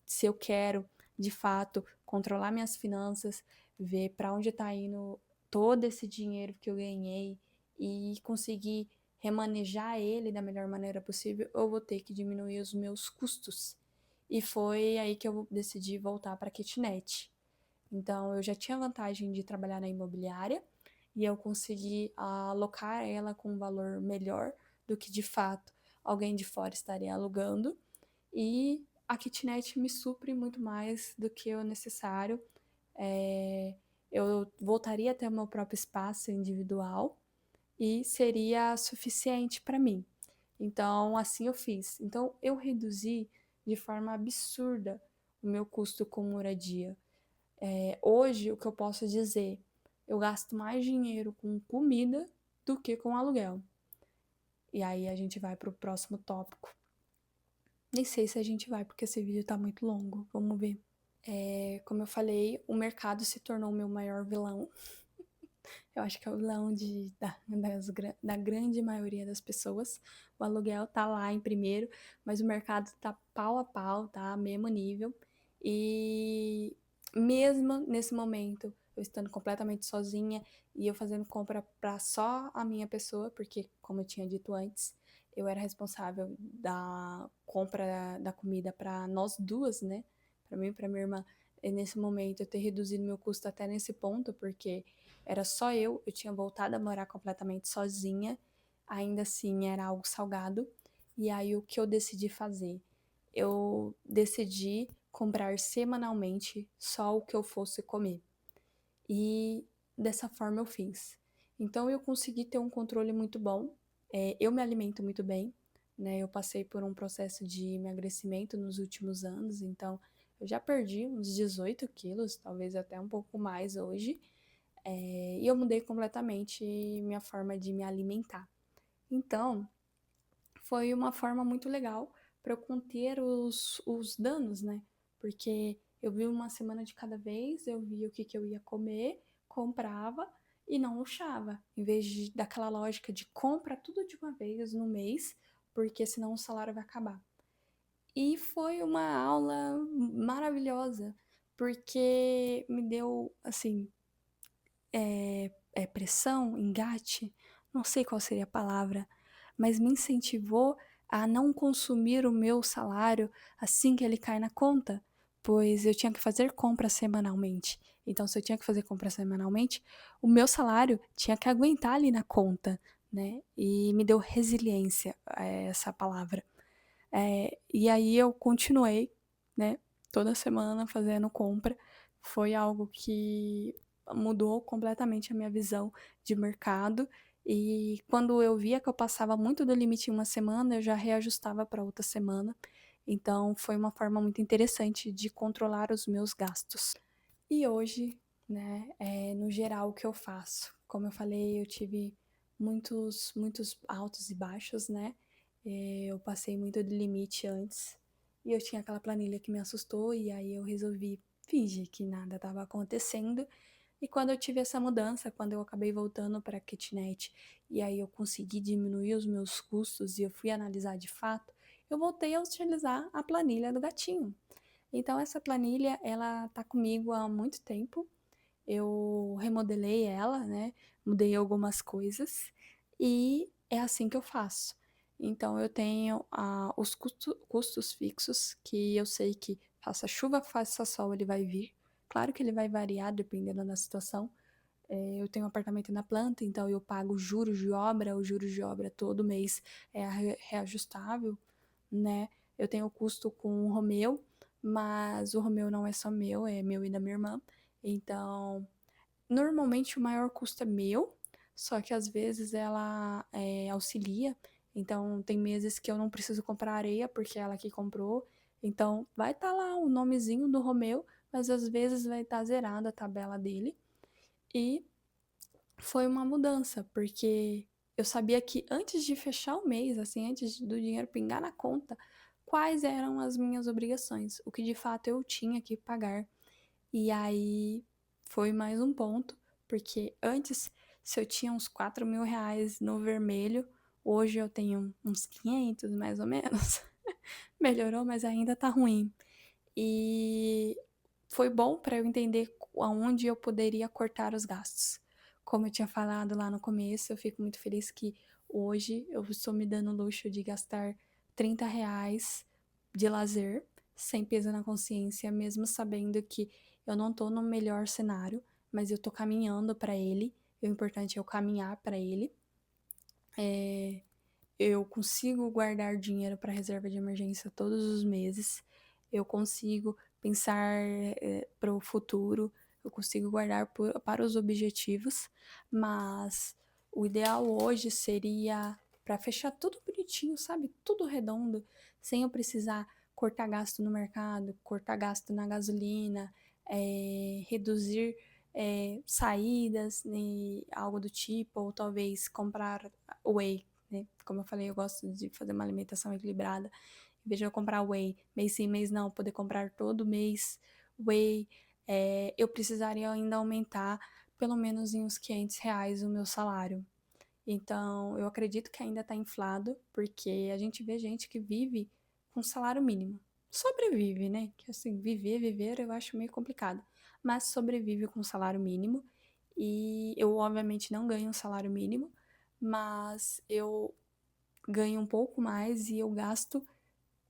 se eu quero, de fato, controlar minhas finanças, ver para onde está indo todo esse dinheiro que eu ganhei e conseguir remanejar ele da melhor maneira possível, eu vou ter que diminuir os meus custos. E foi aí que eu decidi voltar para a kitnet. Então, eu já tinha vantagem de trabalhar na imobiliária e eu consegui alocar ela com um valor melhor do que de fato alguém de fora estaria alugando. E a kitnet me supre muito mais do que o necessário. É, eu voltaria a ter o meu próprio espaço individual e seria suficiente para mim. Então, assim eu fiz. Então, eu reduzi de forma absurda o meu custo com moradia. Hoje, o que eu posso dizer, eu gasto mais dinheiro com comida do que com aluguel. E aí a gente vai para o próximo tópico. Nem sei se a gente vai, porque esse vídeo tá muito longo. Vamos ver. Como eu falei, o mercado se tornou o meu maior vilão. Eu acho que é o vilão da grande maioria das pessoas. O aluguel tá lá em primeiro, mas o mercado tá pau a pau, tá? Mesmo nível. E mesmo nesse momento, eu estando completamente sozinha e eu fazendo compra para só a minha pessoa, porque, como eu tinha dito antes, eu era responsável da compra da comida para nós duas, né? Para mim e para minha irmã. E nesse momento, eu ter reduzido meu custo até nesse ponto, porque era só eu tinha voltado a morar completamente sozinha, ainda assim era algo salgado. E aí o que eu decidi fazer? Eu decidi comprar semanalmente só o que eu fosse comer. E dessa forma eu fiz. Então eu consegui ter um controle muito bom. Eu me alimento muito bem, né? Eu passei por um processo de emagrecimento nos últimos anos, então eu já perdi uns 18 quilos, talvez até um pouco mais hoje. E eu mudei completamente minha forma de me alimentar. Então, foi uma forma muito legal para eu conter os danos, né? Porque eu vi uma semana de cada vez, eu via o que, que eu ia comer, comprava e não luxava. Em vez daquela lógica de compra tudo de uma vez no mês, porque senão o salário vai acabar. E foi uma aula maravilhosa, porque me deu, assim, pressão, engate, não sei qual seria a palavra, mas me incentivou a não consumir o meu salário assim que ele cai na conta, pois eu tinha que fazer compras semanalmente. Então, se eu tinha que fazer compras semanalmente, o meu salário tinha que aguentar ali na conta, né? E me deu resiliência, essa palavra. E aí eu continuei, né, toda semana fazendo compra. Foi algo que mudou completamente a minha visão de mercado. E quando eu via que eu passava muito do limite em uma semana, eu já reajustava para outra semana. Então foi uma forma muito interessante de controlar os meus gastos. E hoje, né, no geral, o que eu faço? Como eu falei, eu tive muitos altos e baixos, né? Eu passei muito do limite antes e eu tinha aquela planilha que me assustou e aí eu resolvi fingir que nada estava acontecendo. E quando eu tive essa mudança, quando eu acabei voltando para a kitnet e aí eu consegui diminuir os meus custos e eu fui analisar de fato, eu voltei a utilizar a planilha do gatinho. Então essa planilha, ela tá comigo há muito tempo. Eu remodelei ela, né? Mudei algumas coisas e é assim que eu faço. Então eu tenho os custos fixos que eu sei que faça chuva, faça sol, ele vai vir. Claro que ele vai variar dependendo da situação. Eu tenho um apartamento na planta, então eu pago juros de obra, o juros de obra todo mês é reajustável, né? Eu tenho custo com o Romeu, mas o Romeu não é só meu, é meu e da minha irmã. Então, normalmente o maior custo é meu, só que às vezes ela auxilia. Então, tem meses que eu não preciso comprar areia porque é ela que comprou. Então, vai estar lá o nomezinho do Romeu, mas às vezes vai estar zerada a tabela dele. E foi uma mudança, porque eu sabia que antes de fechar o mês, assim, antes do dinheiro pingar na conta, quais eram as minhas obrigações, o que de fato eu tinha que pagar. E aí foi mais um ponto, porque antes, Se eu tinha uns 4.000 reais no vermelho, hoje eu tenho uns 500, mais ou menos. Melhorou, mas ainda tá ruim. E foi bom para eu entender aonde eu poderia cortar os gastos. Como eu tinha falado lá no começo, eu fico muito feliz que hoje eu estou me dando o luxo de gastar R$ 30 de lazer, sem peso na consciência, mesmo sabendo que eu não tô no melhor cenário, mas eu tô caminhando para ele. O importante é eu caminhar para ele. Eu consigo guardar dinheiro para reserva de emergência todos os meses. Eu consigo pensar para o futuro. Eu consigo guardar para os objetivos. Mas o ideal hoje seria para fechar tudo bonitinho, sabe? Tudo redondo, sem eu precisar cortar gasto no mercado, cortar gasto na gasolina, reduzir saídas, né, algo do tipo, ou talvez comprar whey, né? Como eu falei, eu gosto de fazer uma alimentação equilibrada. Em vez de eu comprar whey mês sim, mês não, poder comprar todo mês whey, eu precisaria ainda aumentar pelo menos em uns R$ 500 o meu salário. Então, eu acredito que ainda está inflado, porque a gente vê gente que vive com salário mínimo. Sobrevive, né? Que assim, viver, eu acho meio complicado. Mas sobrevive com salário mínimo. E eu, obviamente, não ganho um salário mínimo, mas eu ganho um pouco mais e eu gasto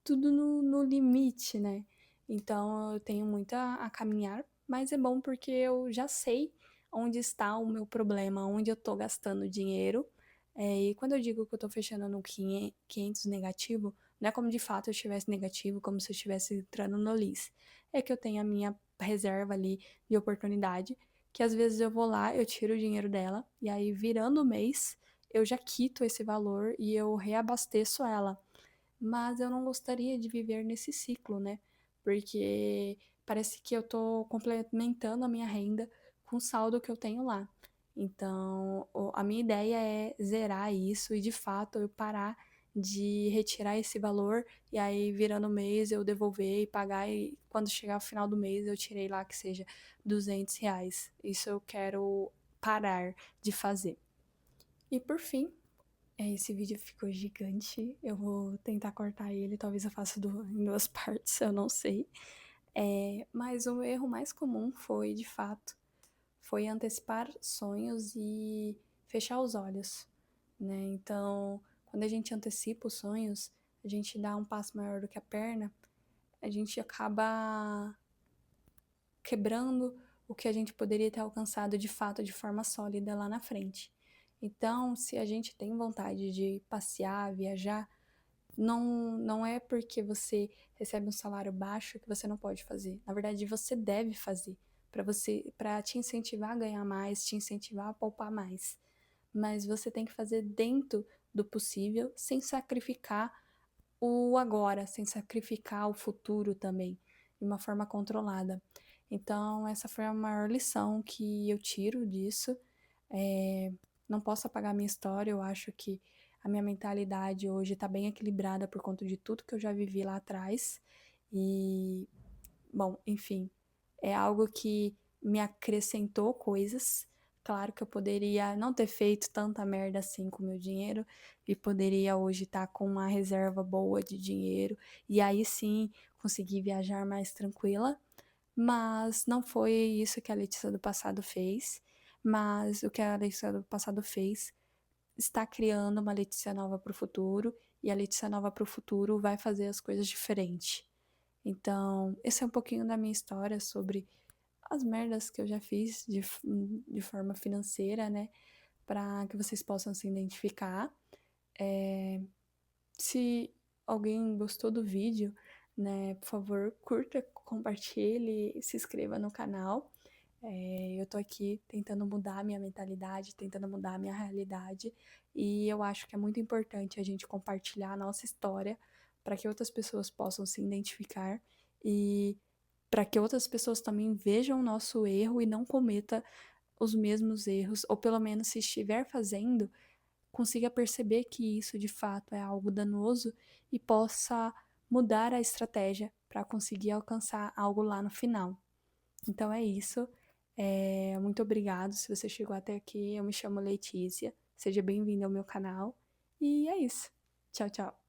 tudo no limite, né? Então eu tenho muito a caminhar, mas é bom porque eu já sei onde está o meu problema, onde eu tô gastando dinheiro. E quando eu digo que eu tô fechando no 500 negativo, não é como de fato eu estivesse negativo, como se eu estivesse entrando no LIS. É que eu tenho a minha reserva ali de oportunidade, que às vezes eu vou lá, eu tiro o dinheiro dela, e aí virando o mês, eu já quito esse valor e eu reabasteço ela. Mas eu não gostaria de viver nesse ciclo, né? Porque parece que eu tô complementando a minha renda com o saldo que eu tenho lá. Então, a minha ideia é zerar isso e de fato eu parar de retirar esse valor e aí virando o mês eu devolver e pagar e quando chegar o final do mês eu tirei lá que seja R$ 200. Isso eu quero parar de fazer. E por fim, esse vídeo ficou gigante. Eu vou tentar cortar ele. Talvez eu faça em duas partes, eu não sei. Mas o erro mais comum foi, de fato, foi antecipar sonhos e fechar os olhos, né? Então, quando a gente antecipa os sonhos, a gente dá um passo maior do que a perna, a gente acaba quebrando o que a gente poderia ter alcançado de fato de forma sólida lá na frente. Então, se a gente tem vontade de passear, viajar, não é porque você recebe um salário baixo que você não pode fazer. Na verdade, você deve fazer para te incentivar a ganhar mais, te incentivar a poupar mais. Mas você tem que fazer dentro do possível, sem sacrificar o agora, sem sacrificar o futuro também, de uma forma controlada. Então, essa foi a maior lição que eu tiro disso. É, não posso apagar a minha história, eu acho que a minha mentalidade hoje está bem equilibrada por conta de tudo que eu já vivi lá atrás. E, bom, enfim, é algo que me acrescentou coisas. Claro que eu poderia não ter feito tanta merda assim com o meu dinheiro e poderia hoje estar com uma reserva boa de dinheiro e aí sim conseguir viajar mais tranquila, mas não foi isso que a Letícia do passado fez. Mas o que a Letícia do passado fez está criando uma Letícia nova para o futuro e a Letícia nova para o futuro vai fazer as coisas diferente. Então, esse é um pouquinho da minha história sobre as merdas que eu já fiz de forma financeira, né? Para que vocês possam se identificar. Se alguém gostou do vídeo, né, por favor, curta, compartilhe, se inscreva no canal. Eu tô aqui tentando mudar a minha mentalidade, tentando mudar a minha realidade, e eu acho que é muito importante a gente compartilhar a nossa história para que outras pessoas possam se identificar e para que outras pessoas também vejam o nosso erro e não cometa os mesmos erros, ou pelo menos se estiver fazendo, consiga perceber que isso de fato é algo danoso e possa mudar a estratégia para conseguir alcançar algo lá no final. Então é isso. Muito obrigado se você chegou até aqui. Eu me chamo Letícia. Seja bem-vindo ao meu canal. E é isso. Tchau, tchau.